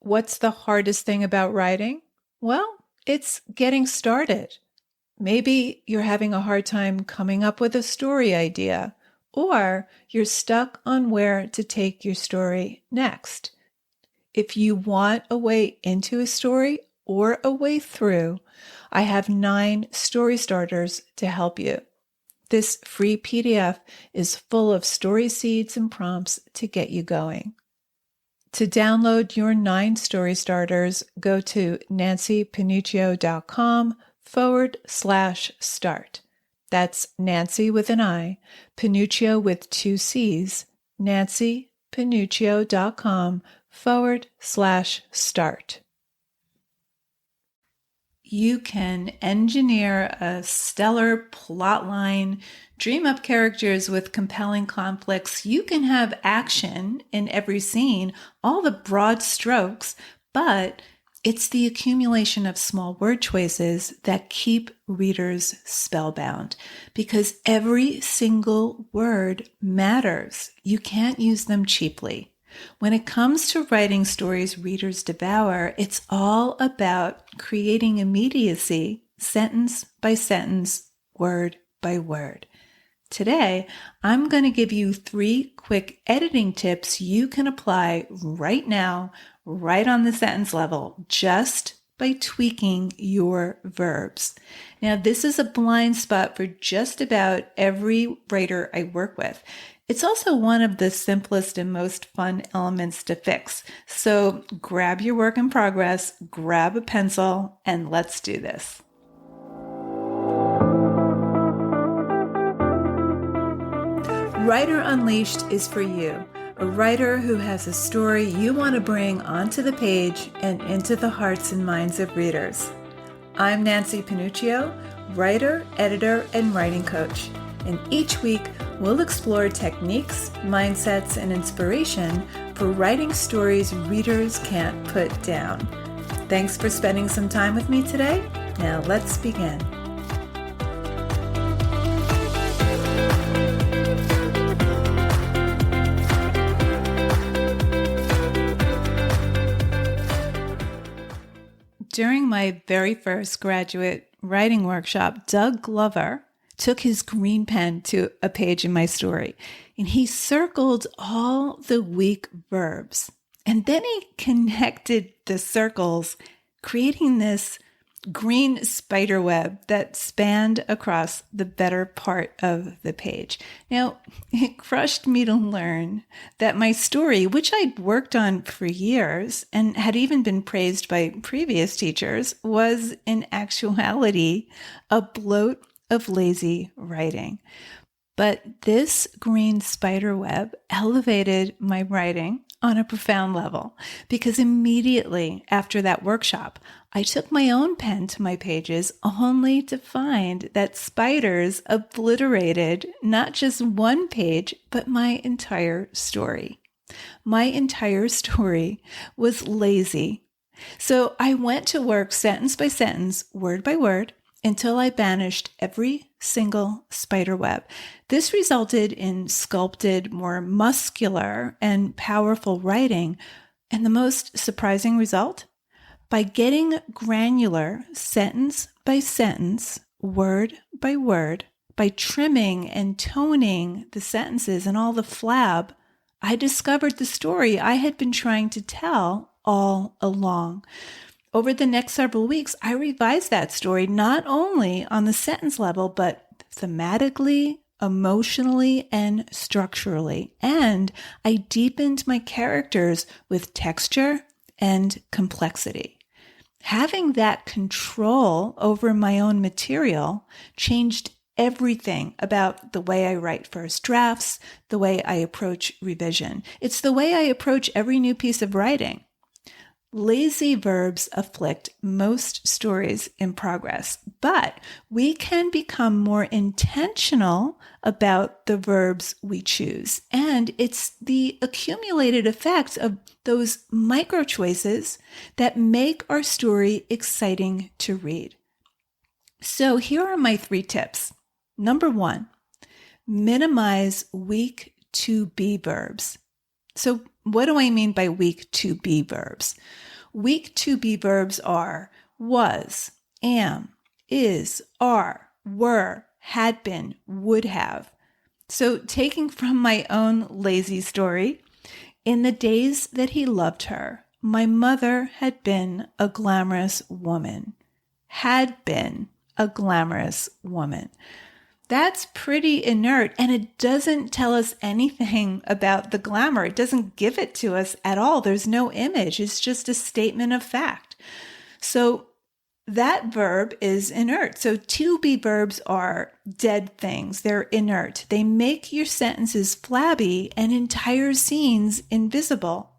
What's the hardest thing about writing? Well, it's getting started. Maybe you're having a hard time coming up with a story idea, or you're stuck on where to take your story next. If you want a way into a story or a way through, I have 9 story starters to help you. This free PDF is full of story seeds and prompts to get you going. To download your 9 story starters, go to nancypanuccio.com/start. That's Nancy with an I, Panuccio with 2 C's, nancypanuccio.com/start. You can engineer a stellar plotline, dream up characters with compelling conflicts. You can have action in every scene, all the broad strokes, but it's the accumulation of small word choices that keep readers spellbound, because every single word matters. You can't use them cheaply. When it comes to writing stories readers devour, it's all about creating immediacy, sentence by sentence, word by word. Today, I'm going to give you 3 quick editing tips you can apply right now, right on the sentence level, just by tweaking your verbs. Now, this is a blind spot for just about every writer I work with. It's also one of the simplest and most fun elements to fix. So grab your work in progress, grab a pencil, and let's do this. Writer Unleashed is for you, a writer who has a story you want to bring onto the page and into the hearts and minds of readers. I'm Nancy Panuccio, writer, editor, and writing coach. And each week, we'll explore techniques, mindsets, and inspiration for writing stories readers can't put down. Thanks for spending some time with me today. Now let's begin. During my very first graduate writing workshop, Doug Glover took his green pen to a page in my story, and he circled all the weak verbs. And then he connected the circles, creating this green spider web that spanned across the better part of the page. Now, it crushed me to learn that my story, which I'd worked on for years and had even been praised by previous teachers, was in actuality a bloat of lazy writing. But this green spider web elevated my writing on a profound level, because immediately after that workshop, I took my own pen to my pages only to find that spiders obliterated not just one page, but my entire story. My entire story was lazy. So I went to work sentence by sentence, word by word, until I banished every single spider web. This resulted in sculpted, more muscular and powerful writing. And the most surprising result? By getting granular sentence by sentence, word by word, by trimming and toning the sentences and all the flab, I discovered the story I had been trying to tell all along. Over the next several weeks, I revised that story not only on the sentence level, but thematically, emotionally, and structurally. And I deepened my characters with texture and complexity. Having that control over my own material changed everything about the way I write first drafts, the way I approach revision. It's the way I approach every new piece of writing. Lazy verbs afflict most stories in progress, but we can become more intentional about the verbs we choose. And it's the accumulated effects of those micro choices that make our story exciting to read. So here are my 3 tips. Number 1, minimize weak to be verbs. So what do I mean by weak to be verbs? Weak to be verbs are was, am, is, are, were, had been, would have. So taking from my own lazy story, in the days that he loved her, my mother had been a glamorous woman. Had been a glamorous woman. That's pretty inert, and it doesn't tell us anything about the glamour. It doesn't give it to us at all. There's no image. It's just a statement of fact. So that verb is inert. So to be verbs are dead things. They're inert. They make your sentences flabby and entire scenes invisible.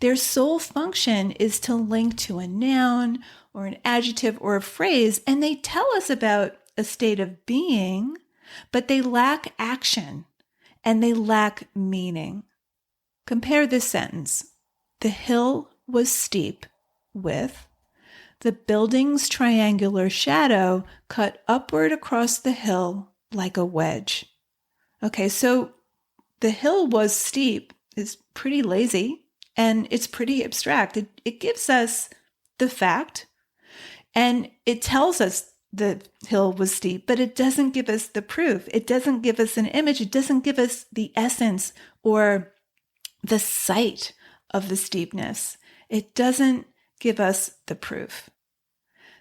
Their sole function is to link to a noun or an adjective or a phrase, and they tell us about a state of being, but they lack action and they lack meaning. Compare this sentence. The hill was steep with the building's triangular shadow cut upward across the hill like a wedge. Okay, so the hill was steep is pretty lazy and it's pretty abstract. It gives us the fact and it tells us the hill was steep, but it doesn't give us the proof. It doesn't give us an image. It doesn't give us the essence or the sight of the steepness. It doesn't give us the proof.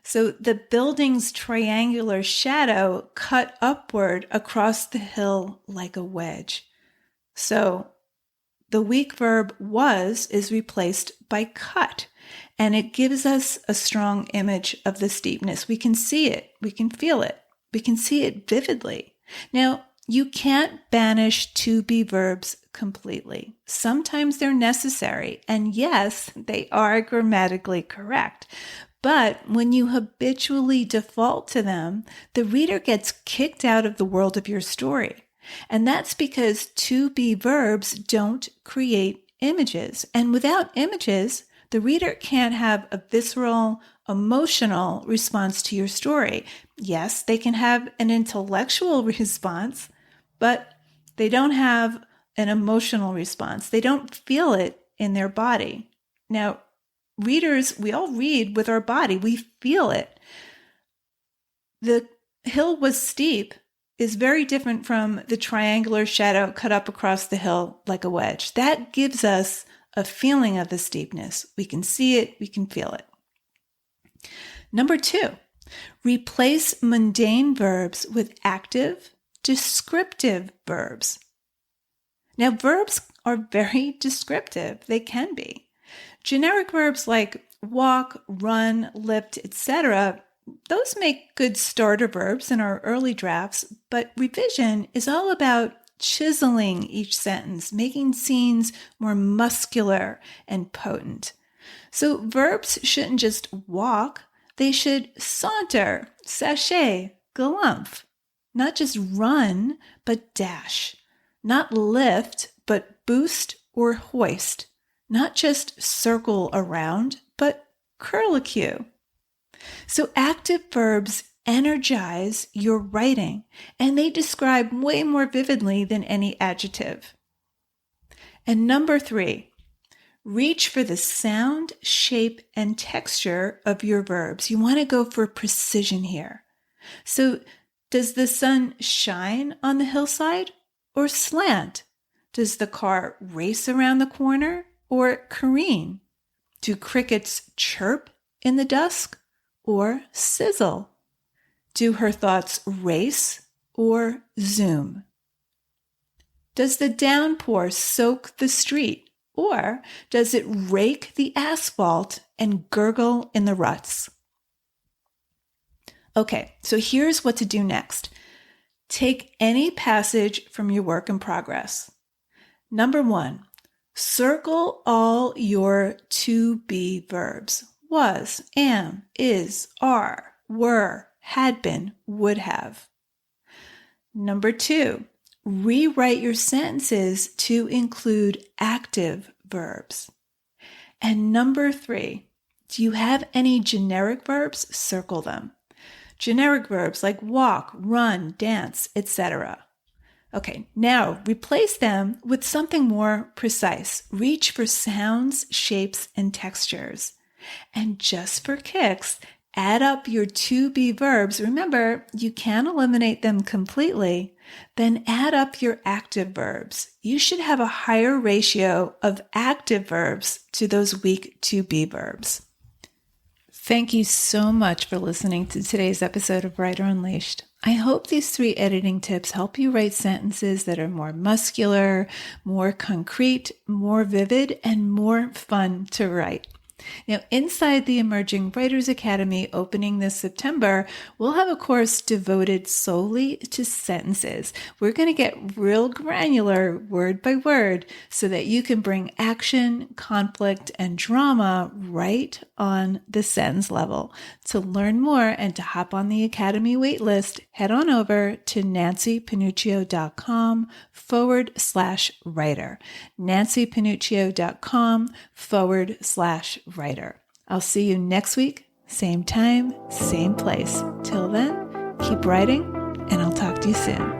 So the building's triangular shadow cut upward across the hill like a wedge. So the weak verb was is replaced by cut, and it gives us a strong image of the steepness. We can see it. We can feel it. We can see it vividly. Now, you can't banish to be verbs completely. Sometimes they're necessary, and yes, they are grammatically correct. But when you habitually default to them, the reader gets kicked out of the world of your story. And that's because to be verbs don't create images. And without images, the reader can't have a visceral, emotional response to your story. Yes, they can have an intellectual response, but they don't have an emotional response. They don't feel it in their body. Now, readers, we all read with our body. We feel it. The hill was steep is very different from the triangular shadow cut up across the hill like a wedge. That gives us a feeling of the steepness. We can see it. We can feel it. Number 2, replace mundane verbs with active, descriptive verbs. Now, verbs are very descriptive. They can be. Generic verbs like walk, run, lift, etc., those make good starter verbs in our early drafts, but revision is all about chiseling each sentence, making scenes more muscular and potent. So verbs shouldn't just walk, they should saunter, sashay, galumph. Not just run, but dash. Not lift, but boost or hoist. Not just circle around, but curlicue. So active verbs energize your writing, and they describe way more vividly than any adjective. And number 3, reach for the sound, shape, and texture of your verbs. You want to go for precision here. So does the sun shine on the hillside or slant? Does the car race around the corner or careen? Do crickets chirp in the dusk or sizzle? Do her thoughts race or zoom? Does the downpour soak the street, or does it rake the asphalt and gurgle in the ruts? Okay, so here's what to do next. Take any passage from your work in progress. Number 1, circle all your to be verbs. Was, am, is, are, were, had been, would have. Number 2, rewrite your sentences to include active verbs. And number 3, do you have any generic verbs? Circle them. Generic verbs like walk, run, dance, etc. Okay, now replace them with something more precise. Reach for sounds, shapes, and textures. And just for kicks, add up your to be verbs. Remember, you can eliminate them completely. Then add up your active verbs. You should have a higher ratio of active verbs to those weak to be verbs. Thank you so much for listening to today's episode of Writer Unleashed. I hope these 3 editing tips help you write sentences that are more muscular, more concrete, more vivid, and more fun to write. Now, inside the Emerging Writers Academy opening this September, we'll have a course devoted solely to sentences. We're going to get real granular word by word so that you can bring action, conflict, and drama right on the sentence level. To learn more and to hop on the Academy waitlist, head on over to nancypanuccio.com/writer. nancypanuccio.com/writer. I'll see you next week, same time, same place. Till then, keep writing, and I'll talk to you soon.